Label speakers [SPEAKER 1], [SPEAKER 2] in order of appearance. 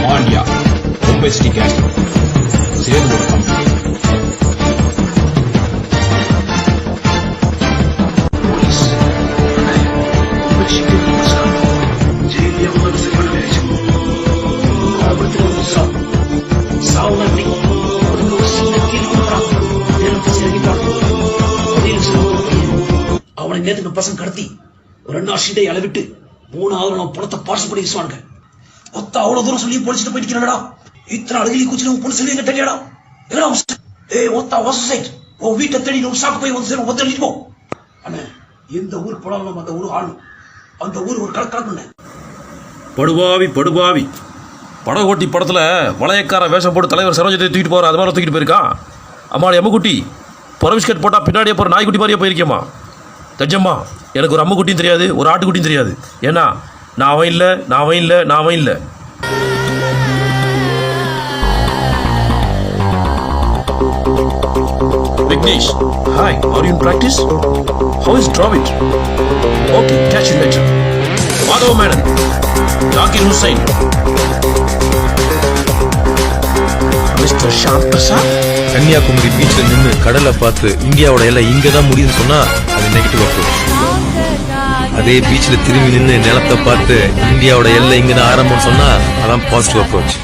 [SPEAKER 1] Mandya Mumbai city case சேர்ந்து ஒரு company.
[SPEAKER 2] அவனை நேற்று பசங்க கடத்தி ஒரு 2 ஷீட்டை அளவிட்டு 3வது பணத்தை பார்சல் பண்ணி வீசுவானுங்க. ஒத்த அவ்வளவு தூரம் சொல்லி பொலிச்சிட்டு போயிட்டு இத்தனை அழகிலி கூச்சு பொண்ணு சொல்லி கட்டலையாடா. ஒத்த சைட் உன் வீட்டை தேடி சாக்கு போய் வந்து சேரும் ஒத்தடிட்டு போ. அண்ணே எந்த ஊர் போனாலும் அந்த ஊர் ஆளும் அந்த ஊர் ஒரு கணக்கு.
[SPEAKER 3] படுபாவி படுபாவி படகோட்டி படத்தில் வளையக்கார வேஷம் போட்டு தலைவர் சரோஜத்தை தூக்கிட்டு போகிற அது மாதிரி தூக்கிட்டு போயிருக்கான். அம்மாடி அம்முக்குட்டி பொறவிஸ்கட் போட்டால் பின்னாடியே போகிற நாய்க்குட்டி மாதிரியே போயிருக்கேம்மா. தஜம்மா எனக்கு ஒரு அம்முக்குட்டியும் தெரியாது, ஒரு ஆட்டுக்குட்டியும் தெரியாது. ஏன்னா நான் அவன் இல்லை. Vignesh, hi, are you in practice? How is draw it? Okay, catch you later. Madhav Madam, Zakir Hussain, Mr. Shyam Prasad.
[SPEAKER 4] Kanyakumari பீச்சில் நின்று கடலை பார்த்து இந்தியாவோட எல்லாம் இங்கே தான் முடியும்னு சொன்னால் அது நெகட்டிவ் அப்ரோச். அதே பீச்சில் திரும்பி நின்று நிலத்தை பார்த்து இந்தியாவோட எல்லாம் இங்கே தான் ஆரம்பம்னு சொன்னால் அதான் பாசிட்டிவ் அப்ரோச்.